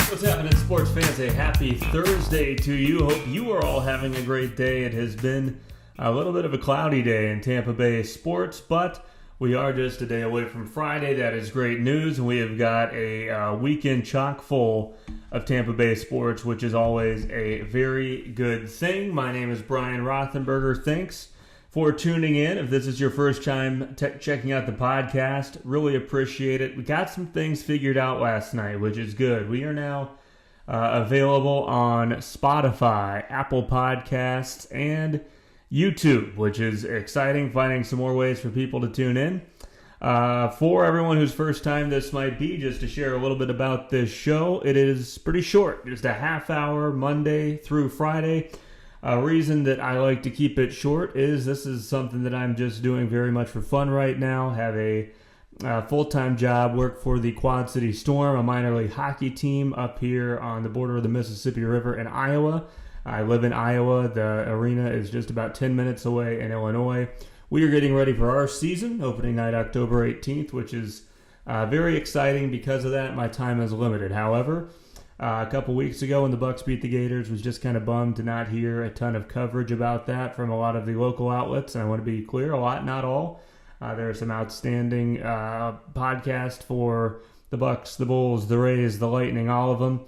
What's happening, sports fans? A happy Thursday to you. Hope you are all having a great day. It has been a little bit of a cloudy day in Tampa Bay sports, but we are just a day away from Friday. That is great news, and we have got a weekend chock full of Tampa Bay sports, which is always a very good thing. My name is Brian Rothenberger. Thanks for tuning in. If this is your first time checking out the podcast, really appreciate it. We got some things figured out last night, which is good. We are now available on Spotify, Apple Podcasts, and YouTube, which is exciting, finding some more ways for people to tune in. For everyone whose first time this might be, just to share a little bit about this show, it is pretty short, just a half hour, Monday through Friday. A reason that I like to keep it short is this is something that I'm just doing very much for fun right now. Have a full-time job, work for the Quad City Storm, a minor league hockey team up here on the border of the Mississippi River in Iowa. I live in Iowa. The arena is just about 10 minutes away in Illinois. We are getting ready for our season, opening night October 18th, which is very exciting. Because of that, my time is limited. However, a couple weeks ago when the Bucs beat the Gators, was just kind of bummed to not hear a ton of coverage about that from a lot of the local outlets. And I want to be clear, a lot, not all. There are some outstanding podcasts for the Bucs, the Bulls, the Rays, the Lightning, all of them.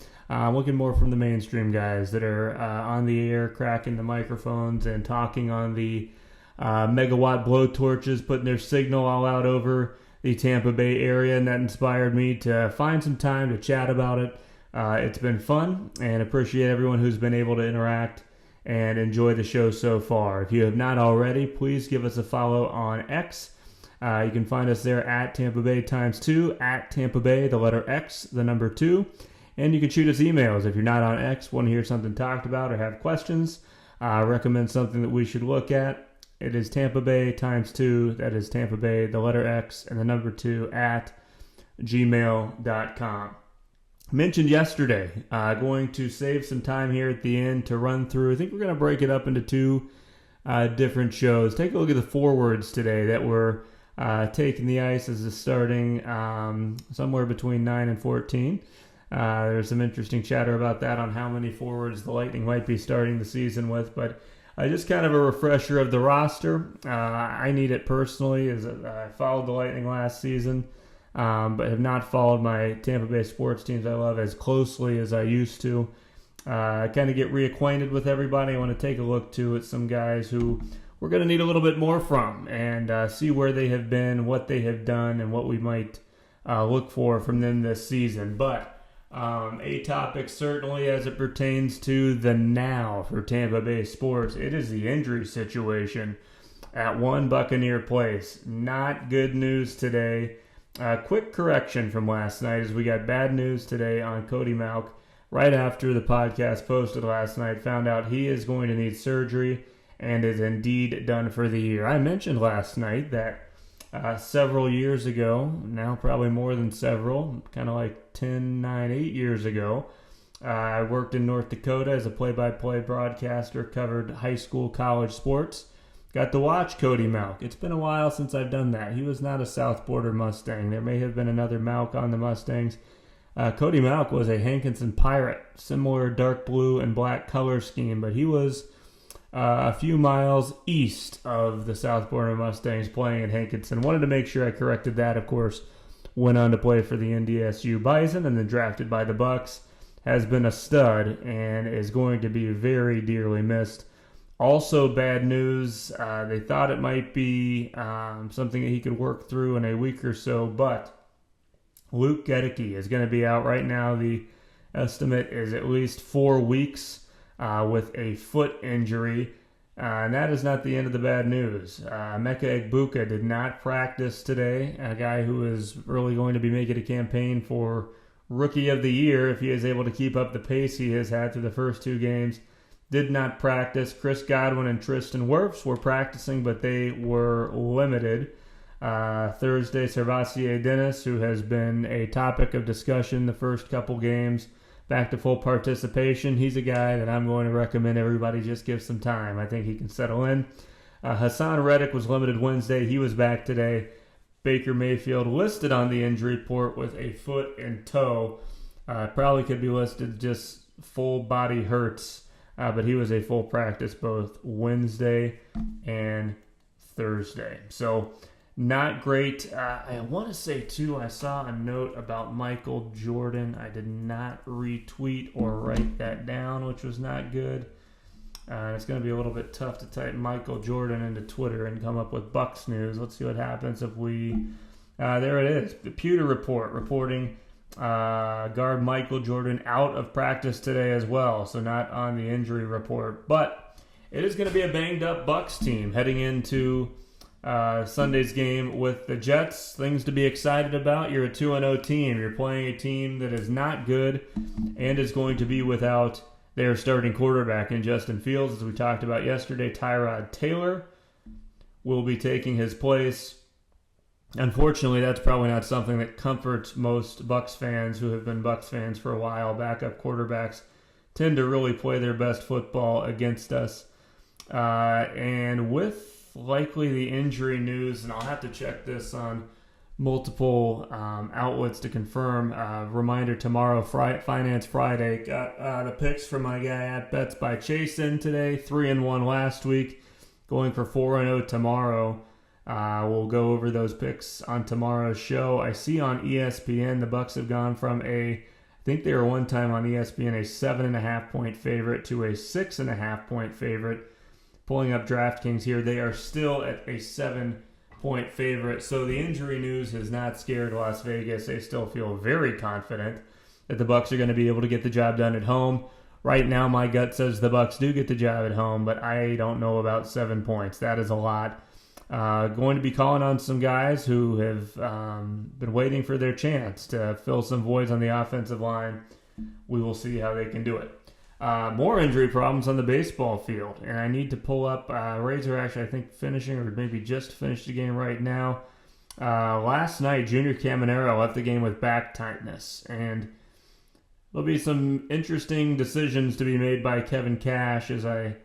Looking more from the mainstream guys that are on the air, cracking the microphones and talking on the megawatt blowtorches, putting their signal all out over the Tampa Bay area. And that inspired me to find some time to chat about it. It's been fun, and appreciate everyone who's been able to interact and enjoy the show so far. If you have not already, please give us a follow on X. You can find us there at Tampa Bay ×2, at Tampa Bay, the letter X, the number 2. And you can shoot us emails if you're not on X, want to hear something talked about or have questions, recommend something that we should look at. It is Tampa Bay ×2, that is Tampa Bay, the letter X, and the number 2 at gmail.com. Mentioned yesterday, going to save some time here at the end to run through. I think we're going to break it up into two different shows. Take a look at the forwards today that were taking the ice as a starting somewhere between 9 and 14. There's some interesting chatter about that on how many forwards the Lightning might be starting the season with, but just kind of a refresher of the roster. I need it personally, as I followed the Lightning last season. But have not followed my Tampa Bay sports teams I love as closely as I used to. Kind of get reacquainted with everybody. I want to take a look, too, at some guys who we're going to need a little bit more from and see where they have been, what they have done, and what we might look for from them this season. But a topic certainly as it pertains to the now for Tampa Bay sports, it is the injury situation at One Buccaneer Place. Not good news today. Quick correction from last night as we got bad news today on Cody Mauch. Right after the podcast posted last night, found out he is going to need surgery and is indeed done for the year. I mentioned last night that several years ago, now probably more than several, kind of like 10, 9, 8 years ago, I worked in North Dakota as a play-by-play broadcaster, covered high school, college sports. Got to watch Cody Mauch. It's been a while since I've done that. He was not a South Border Mustang. There may have been another Mauch on the Mustangs. Cody Mauch was a Hankinson Pirate, similar dark blue and black color scheme, but he was a few miles east of the South Border Mustangs playing at Hankinson. Wanted to make sure I corrected that, of course. Went on to play for the NDSU Bison and then drafted by the Bucs. Has been a stud and is going to be very dearly missed. Also, bad news, they thought it might be something that he could work through in a week or so, but Luke Gedeke is going to be out right now. The estimate is at least 4 weeks with a foot injury, and that is not the end of the bad news. Emeka Egbuka did not practice today, a guy who is really going to be making a campaign for Rookie of the Year if he is able to keep up the pace he has had through the first 2 games. Did not practice. Chris Godwin and Tristan Wirfs were practicing, but they were limited. Thursday, Servassier Dennis, who has been a topic of discussion the first couple games, back to full participation. He's a guy that I'm going to recommend everybody just give some time. I think he can settle in. Hassan Reddick was limited Wednesday. He was back today. Baker Mayfield listed on the injury report with a foot and toe. Probably could be listed just full body hurts, but he was a full practice both Wednesday and Thursday. So not great. I want to say, too, I saw a note about Michael Jordan. I did not retweet or write that down, which was not good. It's going to be a little bit tough to type Michael Jordan into Twitter and come up with Bucs news. Let's see what happens if we... there it is. The Pewter Report reporting guard Michael Jordan out of practice today as well, so not on the injury report. But it is going to be a banged-up Bucs team heading into Sunday's game with the Jets. Things to be excited about. You're a 2-0 team. You're playing a team that is not good and is going to be without their starting quarterback in Justin Fields. As we talked about yesterday, Tyrod Taylor will be taking his place. Unfortunately, that's probably not something that comforts most Bucs fans who have been Bucs fans for a while. Backup quarterbacks tend to really play their best football against us. And with likely the injury news, and I'll have to check this on multiple outlets to confirm. Reminder, tomorrow, Finance Friday. Got the picks from my guy at Bets by Chase in today. 3-1 last week. Going for 4-0 tomorrow. We'll go over those picks on tomorrow's show. I see on ESPN the Bucs have gone from I think they were one time on ESPN a 7.5 point favorite to a 6.5 point favorite. Pulling up DraftKings here, they are still at a 7-point favorite. So the injury news has not scared Las Vegas. They still feel very confident that the Bucs are going to be able to get the job done at home. Right now, my gut says the Bucs do get the job at home, but I don't know about 7 points. That is a lot. Going to be calling on some guys who have been waiting for their chance to fill some voids on the offensive line. We will see how they can do it. More injury problems on the baseball field, and I need to pull up. Rays are actually, I think, finishing or maybe just finished the game right now. Last night, Junior Caminero left the game with back tightness, and there'll be some interesting decisions to be made by Kevin Cash as I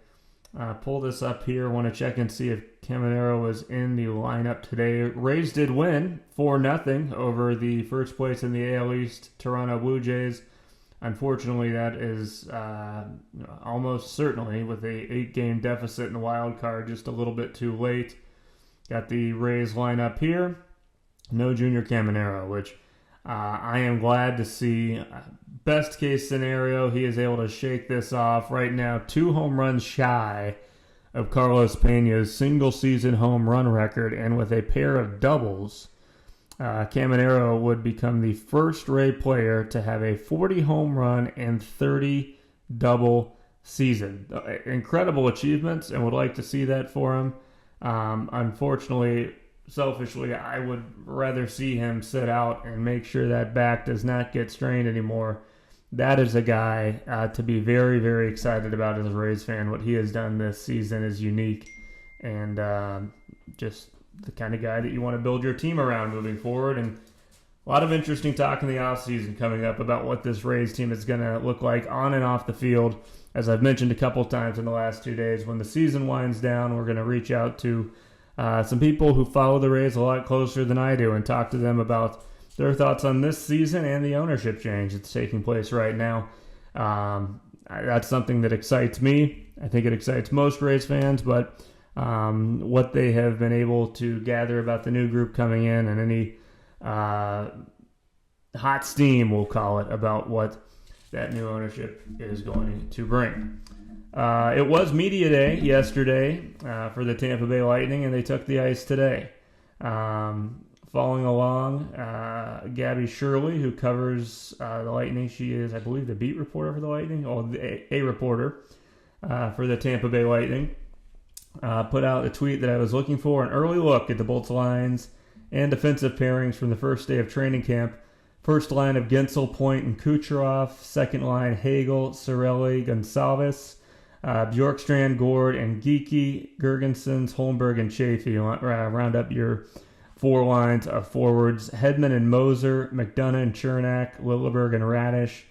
pull this up here. I want to check and see if Caminero was in the lineup today. Rays did win 4-0 over the first place in the AL East, Toronto Blue Jays. Unfortunately, that is almost certainly with a 8-game deficit in the wild card, just a little bit too late. Got the Rays lineup here. No Junior Caminero, which I am glad to see. Best case scenario, he is able to shake this off. Right now, 2 home runs shy of Carlos Pena's single-season home run record, and with a pair of doubles, Caminero would become the first Ray player to have a 40 home run and 30 double season. Incredible achievements, and would like to see that for him. Unfortunately, selfishly, I would rather see him sit out and make sure that back does not get strained anymore. That is a guy to be very, very excited about as a Rays fan. What he has done this season is unique, and just the kind of guy that you want to build your team around moving forward. And a lot of interesting talk in the offseason coming up about what this Rays team is going to look like on and off the field. As I've mentioned a couple times in the last 2 days, when the season winds down, we're going to reach out to some people who follow the Rays a lot closer than I do and talk to them about their thoughts on this season and the ownership change that's taking place right now. That's something that excites me. I think it excites most Rays fans, but what they have been able to gather about the new group coming in and any hot steam, we'll call it, about what that new ownership is going to bring. It was media day yesterday for the Tampa Bay Lightning, and they took the ice today. Following along, Gabby Shirley, who covers the Lightning. She is, I believe, the beat reporter for the Lightning, or a reporter for the Tampa Bay Lightning. Put out a tweet that I was looking for an early look at the Bolts lines and defensive pairings from the first day of training camp. First line of Gensel, Point, and Kucherov. Second line, Hagel, Cirelli, Gonsalves, Bjorkstrand, Gord, and Geeky, Gergensons, Holmberg, and Chafee. Round up your 4 lines of forwards. Hedman and Moser, McDonough and Chernak, Lilleberg and Radish,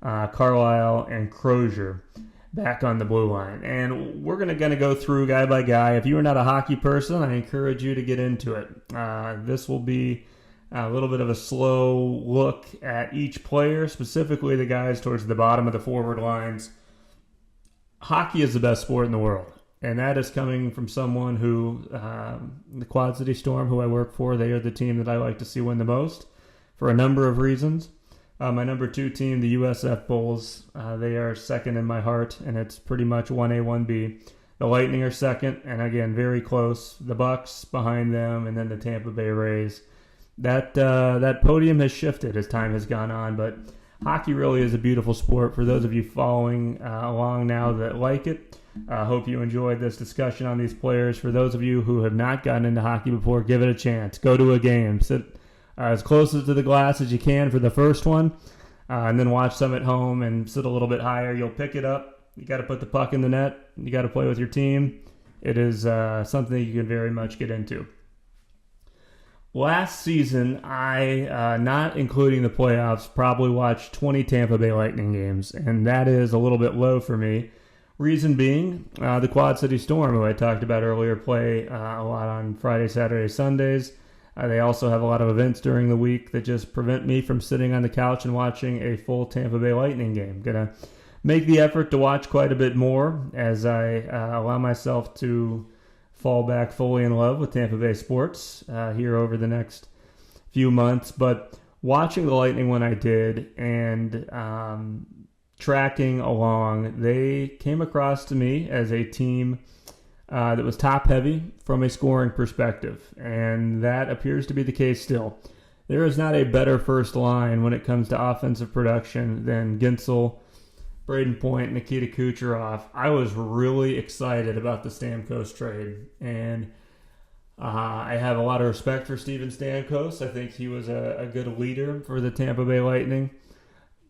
Carlisle, and Crozier back on the blue line. And we're going to go through guy by guy. If you are not a hockey person, I encourage you to get into it. This will be a little bit of a slow look at each player, specifically the guys towards the bottom of the forward lines. Hockey is the best sport in the world, and that is coming from someone who, the Quad City Storm, who I work for, they are the team that I like to see win the most for a number of reasons. My number 2 team, the USF Bulls, they are second in my heart, and it's pretty much 1A, 1B. The Lightning are second, and again, very close. The Bucs behind them, and then the Tampa Bay Rays. That podium has shifted as time has gone on, but hockey really is a beautiful sport. For those of you following along now that like it, I hope you enjoyed this discussion on these players. For those of you who have not gotten into hockey before, give it a chance. Go to a game. Sit as close to the glass as you can for the first one, and then watch some at home and sit a little bit higher. You'll pick it up. You got to put the puck in the net. You got to play with your team. It is something you can very much get into. Last season, I, not including the playoffs, probably watched 20 Tampa Bay Lightning games, and that is a little bit low for me. Reason being, the Quad City Storm, who I talked about earlier, play a lot on Friday, Saturday, Sundays. They also have a lot of events during the week that just prevent me from sitting on the couch and watching a full Tampa Bay Lightning game. Gonna make the effort to watch quite a bit more as I allow myself to fall back fully in love with Tampa Bay sports here over the next few months. But watching the Lightning when I did and tracking along, they came across to me as a team that was top-heavy from a scoring perspective, and that appears to be the case still. There is not a better first line when it comes to offensive production than Gensel, Braden Point, Nikita Kucherov. I was really excited about the Stamkos trade, and I have a lot of respect for Steven Stamkos. I think he was a good leader for the Tampa Bay Lightning.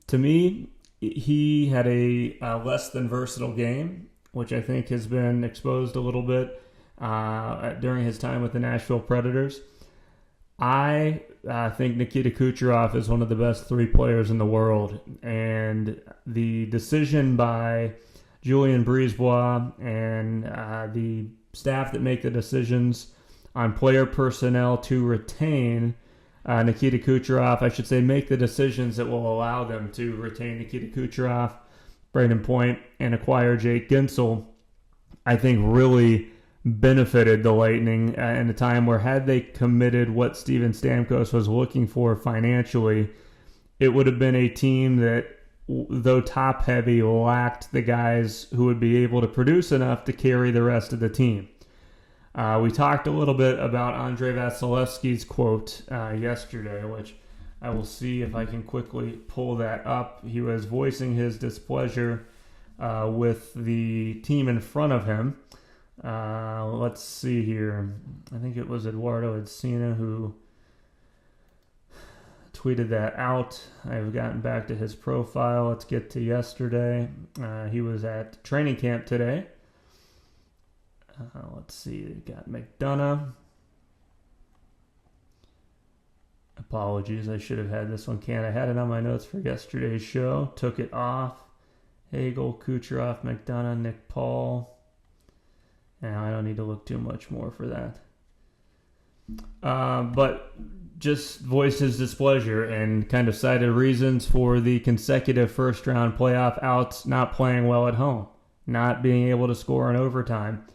To me, he had a less than versatile game, which I think has been exposed a little bit during his time with the Nashville Predators. I think Nikita Kucherov is one of the best 3 players in the world, and the decision by Julien Brisebois and the staff that make the decisions on player personnel to retain Nikita Kucherov, I should say make the decisions that will allow them to retain Nikita Kucherov, Braden Point, and acquire Jake Gensel, I think really benefited the Lightning in a time where had they committed what Steven Stamkos was looking for financially, it would have been a team that, though top-heavy, lacked the guys who would be able to produce enough to carry the rest of the team. We talked a little bit about Andrei Vasilevsky's quote yesterday, which I will see if I can quickly pull that up. He was voicing his displeasure with the team in front of him. Let's see here. I think it was Eduardo Encina who tweeted that out. I've gotten back to his profile. Let's get to yesterday. He was at training camp today. Let's see. They got McDonough. Apologies, I should have had this one canned. I had it on my notes for yesterday's show. Took it off. Hagel, Kucherov, McDonough, Nick Paul. Now I don't need to look too much more for that. But just voiced his displeasure and kind of cited reasons for the consecutive first-round playoff outs, not playing well at home, not being able to score in overtime.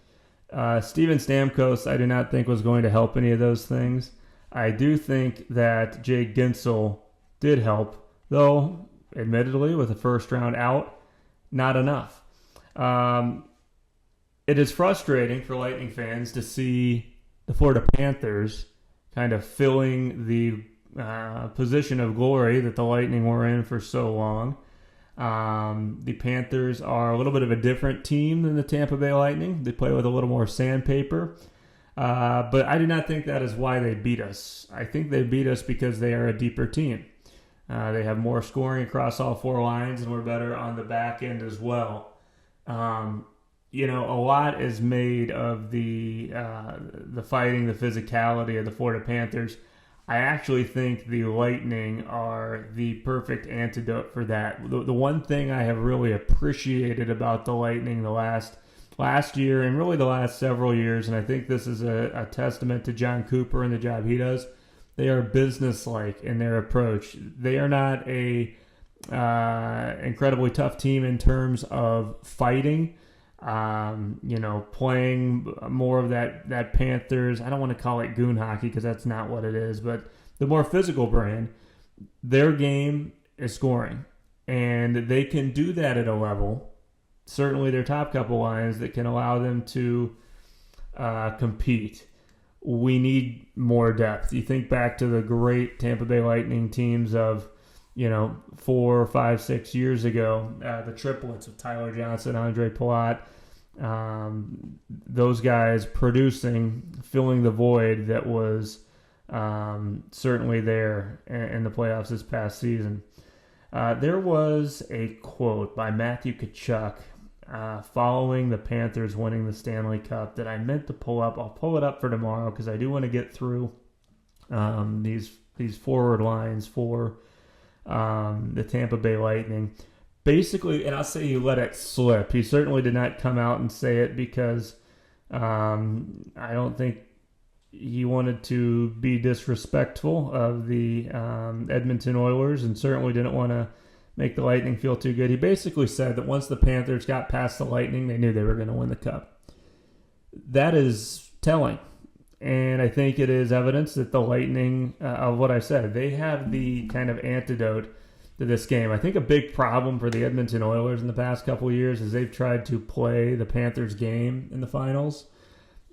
Steven Stamkos, I do not think was going to help any of those things. I do think that Jake Gensel did help, though, admittedly, with a first-round out, not enough. It is frustrating for Lightning fans to see the Florida Panthers kind of filling the position of glory that the Lightning were in for so long. The Panthers are a little bit of a different team than the Tampa Bay Lightning. They play with a little more sandpaper. But I do not think that is why they beat us. I think they beat us because they are a deeper team. They have more scoring across all 4 lines, and we're better on the back end as well. A lot is made of the fighting, the physicality of the Florida Panthers. I actually think the Lightning are the perfect antidote for that. The one thing I have really appreciated about the Lightning the last year and really the last several years, and I think this is a testament to John Cooper and the job he does, They are businesslike in their approach. They are not a incredibly tough team in terms of fighting. Playing more of that Panthers. I don't want to call it goon hockey because that's not what it is, but the more physical brand. Their game is scoring, and they can do that at a level. Certainly, their top couple lines that can allow them to compete. We need more depth. You think back to the great Tampa Bay Lightning teams of 4, 5, 6 years ago, the triplets of Tyler Johnson, Andre Palat, those guys producing, filling the void that was certainly there in the playoffs this past season. There was a quote by Matthew Tkachuk following the Panthers winning the Stanley Cup that I meant to pull up. I'll pull it up for tomorrow because I do want to get through these forward lines for the Tampa Bay Lightning. Basically, and I'll say he let it slip. He certainly did not come out and say it because I don't think he wanted to be disrespectful of the Edmonton Oilers and certainly didn't want to make the Lightning feel too good. He basically said that once the Panthers got past the Lightning, they knew they were going to win the Cup. That is telling. And I think it is evidence that the Lightning, of what I said, they have the kind of antidote to this game. I think a big problem for the Edmonton Oilers in the past couple of years is they've tried to play the Panthers game in the finals.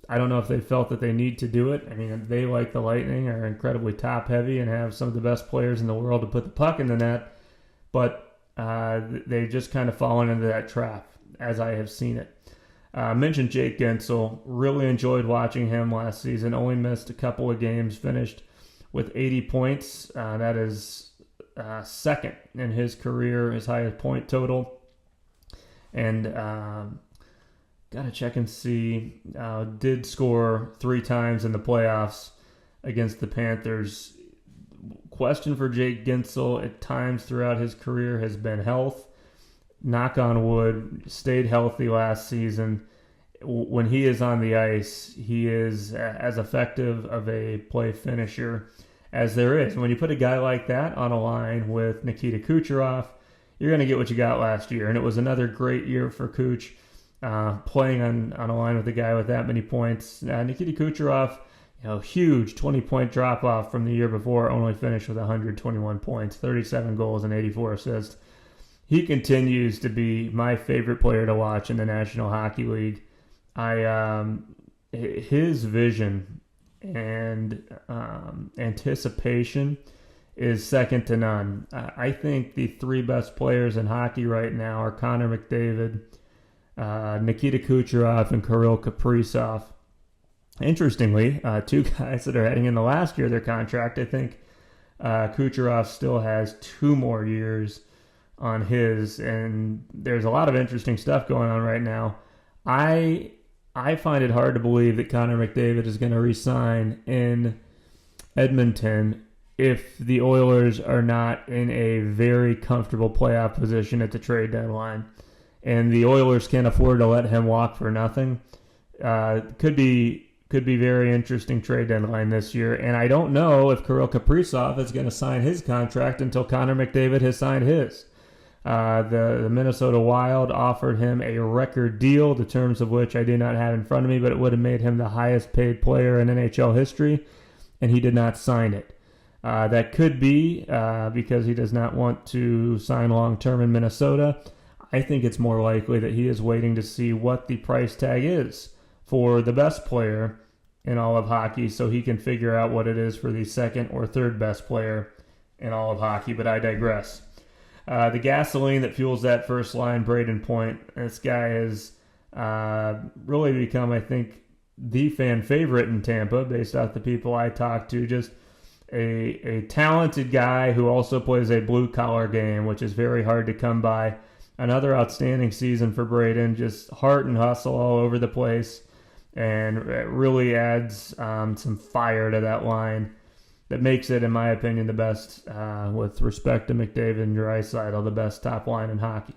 I don't know if they felt that they need to do it. I mean, they, like the Lightning, are incredibly top-heavy and have some of the best players in the world to put the puck in the net, but they've just kind of fallen into that trap, as I have seen it. I mentioned Jake Gensel. Really enjoyed watching him last season. Only missed a couple of games. Finished with 80 points. That is second in his career, his highest point total. And got to check and see. Did score 3 times in the playoffs against the Panthers. Question for Jake Gensel at times throughout his career has been health. Knock on wood, stayed healthy last season. When he is on the ice, he is as effective of a play finisher as there is. When you put a guy like that on a line with Nikita Kucherov, you're going to get what you got last year. And it was another great year for Kuch, playing on a line with a guy with that many points. Nikita Kucherov, huge 20-point drop-off from the year before, only finished with 121 points, 37 goals, and 84 assists. He continues to be my favorite player to watch in the National Hockey League. His vision and anticipation is second to none. I think the 3 best players in hockey right now are Connor McDavid, Nikita Kucherov, and Kirill Kaprizov. Interestingly, 2 guys that are heading in the last year of their contract. I think Kucherov still has 2 more years on his, and there's a lot of interesting stuff going on right now. I find it hard to believe that Connor McDavid is going to re-sign in Edmonton if the Oilers are not in a very comfortable playoff position at the trade deadline, and the Oilers can't afford to let him walk for nothing. Could be very interesting trade deadline this year, and I don't know if Kirill Kaprizov is going to sign his contract until Connor McDavid has signed his. The Minnesota Wild offered him a record deal, the terms of which I do not have in front of me, but it would have made him the highest paid player in NHL history, and he did not sign it. That could be because he does not want to sign long-term in Minnesota. I think it's more likely that he is waiting to see what the price tag is for the best player in all of hockey so he can figure out what it is for the second or third best player in all of hockey, but I digress. The gasoline that fuels that first line, Braden Point, this guy has really become, I think, the fan favorite in Tampa based off the people I talk to. Just a talented guy who also plays a blue-collar game, which is very hard to come by. Another outstanding season for Braden, just heart and hustle all over the place, and it really adds some fire to that line. That makes it, in my opinion, the best, with respect to McDavid and Draisaitl, the best top line in hockey.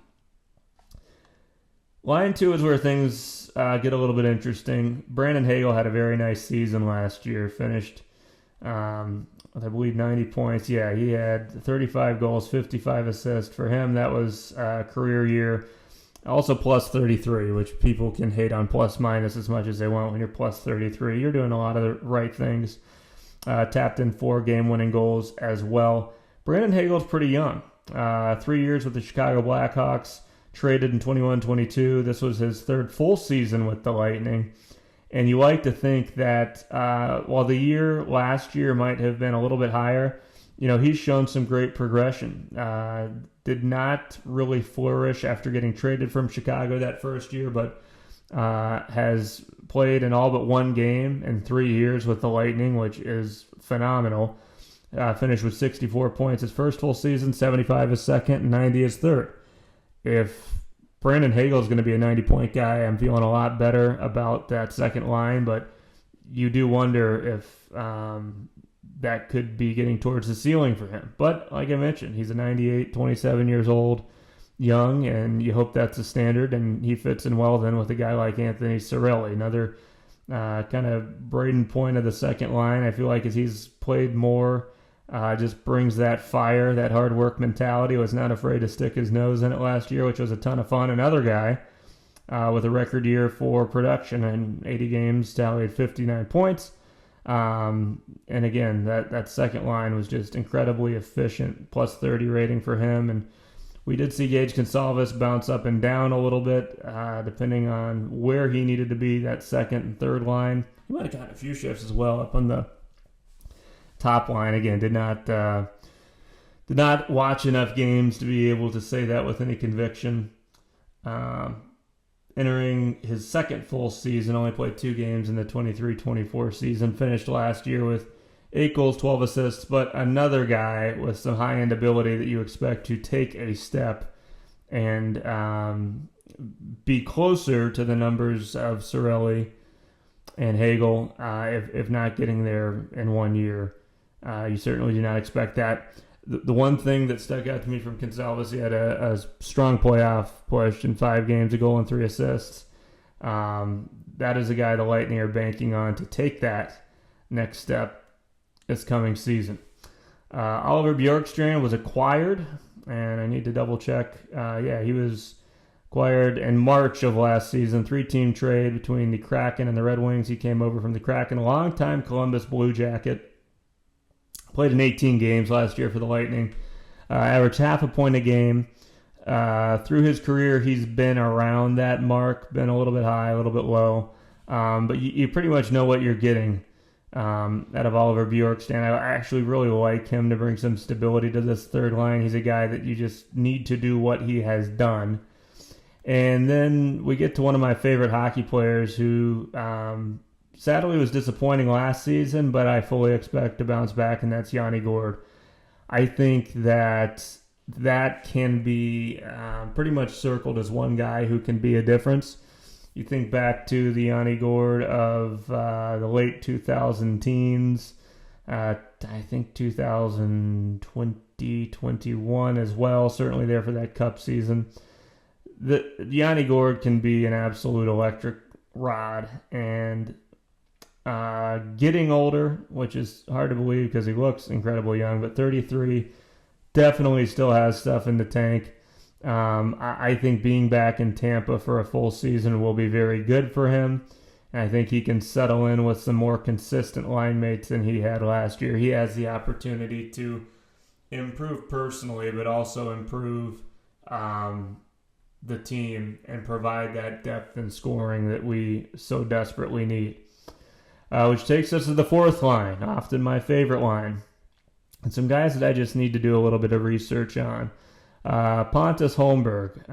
Line 2 is where things get a little bit interesting. Brandon Hagel had a very nice season last year, finished with, I believe, 90 points. Yeah, he had 35 goals, 55 assists. For him, that was a career year. Also plus 33, which people can hate on plus minus as much as they want when you're plus 33. You're doing a lot of the right things. Tapped in 4 game-winning goals as well. Brandon Hagel's pretty young. 3 years with the Chicago Blackhawks. Traded in 21-22. This was his 3rd full season with the Lightning. And you like to think that while the year last year might have been a little bit higher, he's shown some great progression. Did not really flourish after getting traded from Chicago that first year, but has played in all but 1 game in 3 years with the Lightning, which is phenomenal. Finished with 64 points his first full season, 75 his second, and 90 his third. If Brandon Hagel is going to be a 90-point guy, I'm feeling a lot better about that second line, but you do wonder if that could be getting towards the ceiling for him. But like I mentioned, he's a 98, 27 years old, young, and you hope that's the standard, and he fits in well then with a guy like Anthony Cirelli, another kind of Braden Point of the second line. I feel like as he's played more, just brings that fire, that hard work mentality. Was not afraid to stick his nose in it last year, which was a ton of fun. Another guy with a record year for production in 80 games, tallied 59 points. And again, that second line was just incredibly efficient, plus 30 rating for him. And we did see Gage Gonsalves bounce up and down a little bit, depending on where he needed to be, that second and third line. He might have gotten a few shifts as well up on the top line. Again, did not watch enough games to be able to say that with any conviction. Entering his second full season, only played 2 games in the 23-24 season. Finished last year with 8 goals, 12 assists, but another guy with some high-end ability that you expect to take a step and be closer to the numbers of Cirelli and Hagel, if not getting there in 1 year. You certainly do not expect that. The one thing that stuck out to me from Gonsalves, he had a strong playoff push in 5 games, a goal and 3 assists. That is a guy the Lightning are banking on to take that next step this coming season. Oliver Bjorkstrand was acquired, and I need to double check. He was acquired in March of last season. 3-team trade between the Kraken and the Red Wings. He came over from the Kraken, a long-time Columbus Blue Jacket. Played in 18 games last year for the Lightning. Averaged half a point a game. Through his career, he's been around that mark, been a little bit high, a little bit low. But you pretty much know what you're getting out of Oliver Bjorkstrand. I actually really like him to bring some stability to this third line. He's a guy that you just need to do what he has done. And then we get to one of my favorite hockey players who sadly was disappointing last season, but I fully expect to bounce back, and that's Yanni Gourde. I think that can be pretty much circled as one guy who can be a difference. You think back to the Yanni Gourde of the late 2000 teens, I think 2020, 21 as well, certainly there for that cup season. The Yanni Gourde can be an absolute electric rod, and getting older, which is hard to believe because he looks incredibly young, but 33 definitely still has stuff in the tank. I think being back in Tampa for a full season will be very good for him. And I think he can settle in with some more consistent line mates than he had last year. He has the opportunity to improve personally, but also improve the team and provide that depth and scoring that we so desperately need. Which takes us to the fourth line, often my favorite line. And some guys that I just need to do a little bit of research on. Pontus Holmberg,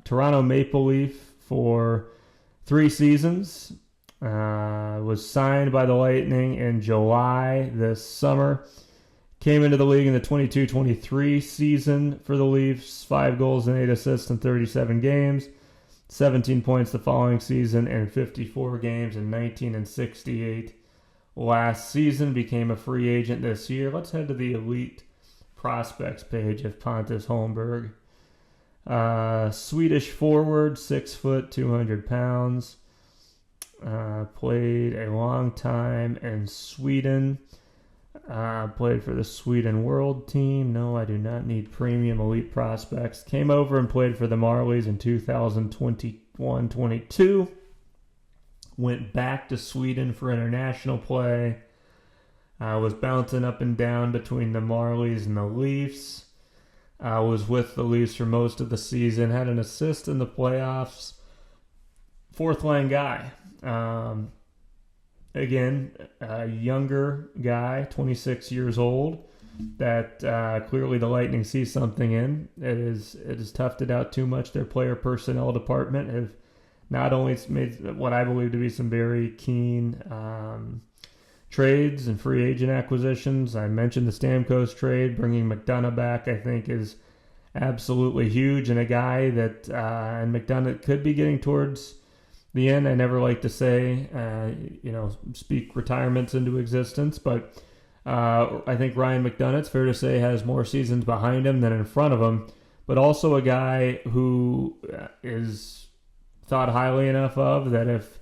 Toronto Maple Leaf for 3 seasons. Was signed by the Lightning in July this summer. Came into the league in the 22-23 season for the Leafs. 5 goals and 8 assists in 37 games. 17 points the following season in 54 games and 19 and 68 last season. Became a free agent this year. Let's head to the elite prospects page of Pontus Holmberg. Swedish forward, 6 foot, 200 pounds. Played a long time in Sweden. Played for the Sweden World team. No, I do not need premium elite prospects. Came over and played for the Marlies in 2021-22. Went back to Sweden for international play. Was bouncing up and down between the Marlies and the Leafs. Was with the Leafs for most of the season. Had an assist in the playoffs. Fourth line guy. Again, a younger guy, 26 years old, that clearly the Lightning see something in. It is toughed it out too much. Their player personnel department have not only made what I believe to be some very keen trades and free agent acquisitions. I mentioned the Stamkos trade. Bringing McDonough back, I think, is absolutely huge, and a guy that and McDonough could be getting towards the end. I never like to say, speak retirements into existence, but I think Ryan McDonough, it's fair to say, has more seasons behind him than in front of him, but also a guy who is thought highly enough of that if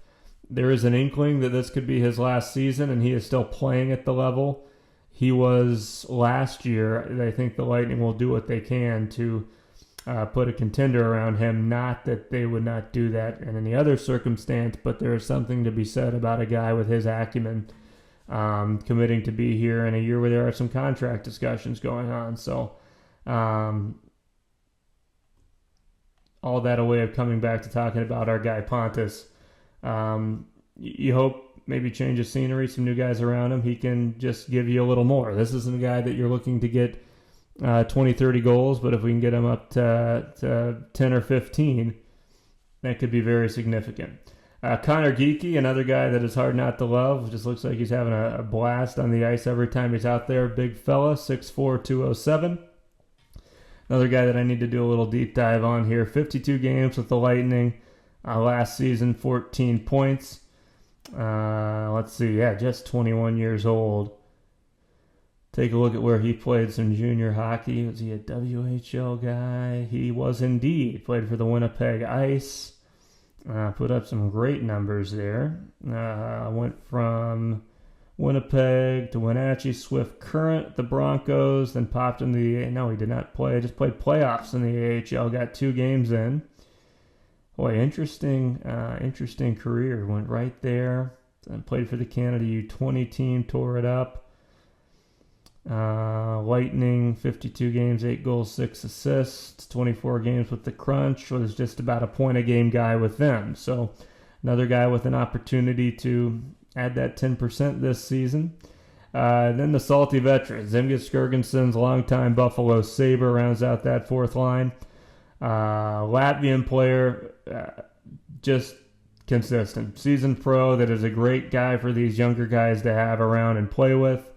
there is an inkling that this could be his last season and he is still playing at the level he was last year, I think the Lightning will do what they can to put a contender around him. Not that they would not do that in any other circumstance, but there is something to be said about a guy with his acumen committing to be here in a year where there are some contract discussions going on. So all that a way of coming back to talking about our guy Pontus. You hope maybe change of scenery, some new guys around him. He can just give you a little more. This isn't a guy that you're looking to get 20, 30 goals, but if we can get him up to 10 or 15, that could be very significant. Connor Geekie, another guy that is hard not to love. Just looks like he's having a blast on the ice every time he's out there. Big fella, 6'4", 207. Another guy that I need to do a little deep dive on here. 52 games with the Lightning. Last season, 14 points. Let's see. Yeah, just 21 years old. Take a look at where he played some junior hockey. Was he a WHL guy? He was indeed. Played for the Winnipeg Ice. Put up some great numbers there. Went from Winnipeg to Wenatchee, Swift Current, the Broncos, then popped in the... No, he did not play. Just played playoffs in the AHL. Got 2 games in. Boy, interesting career. Went right there. Then played for the Canada U20 team, tore it up. Lightning, 52 games, 8 goals, 6 assists, 24 games with the Crunch, was just about a point a game guy with them. So another guy with an opportunity to add that 10% this season. Then the salty veterans. Zemgus Girgensons, longtime Buffalo Sabre, rounds out that fourth line. Latvian player, just consistent. Seasoned pro that is a great guy for these younger guys to have around and play with.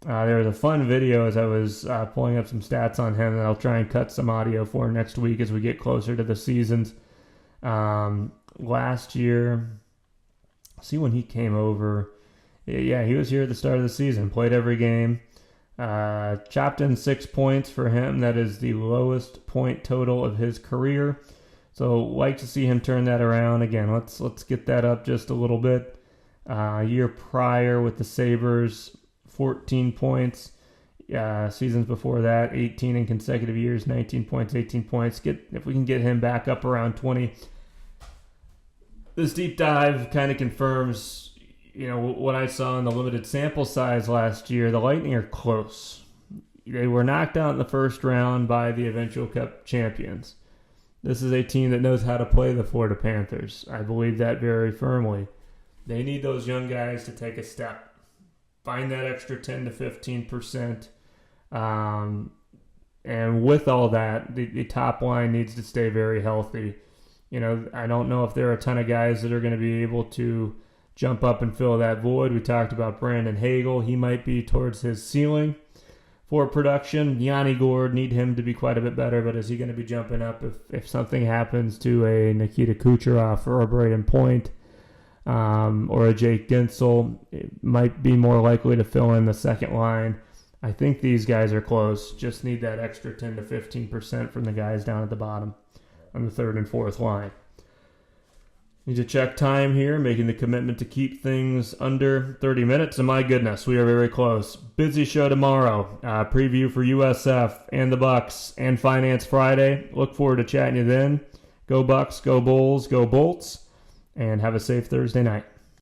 There was a fun video as I was pulling up some stats on him that I'll try and cut some audio for next week as we get closer to the seasons. Last year, see when he came over. Yeah, he was here at the start of the season, played every game. Chopped in 6 points for him. That is the lowest point total of his career. So like to see him turn that around. Again, let's get that up just a little bit. Year prior with the Sabres, 14 points. Seasons before that, 18 in consecutive years, 19 points, 18 points. If we can get him back up around 20. This deep dive kind of confirms, what I saw in the limited sample size last year. The Lightning are close. They were knocked out in the first round by the eventual Cup champions. This is a team that knows how to play the Florida Panthers. I believe that very firmly. They need those young guys to take a step. Find that extra 10 to 15%. And with all that, the top line needs to stay very healthy. I don't know if there are a ton of guys that are going to be able to jump up and fill that void. We talked about Brandon Hagel. He might be towards his ceiling for production. Yanni Gourde, need him to be quite a bit better, but is he going to be jumping up if something happens to a Nikita Kucherov or a Braden Point? Or a Jake Gensel? It might be more likely to fill in the second line. I think these guys are close. Just need that extra 10 to 15% from the guys down at the bottom on the third and fourth line. Need to check time here, making the commitment to keep things under 30 minutes. And my goodness, we are very close. Busy show tomorrow. Preview for USF and the Bucs and Finance Friday. Look forward to chatting you then. Go Bucs, go Bulls, go Bolts, and have a safe Thursday night.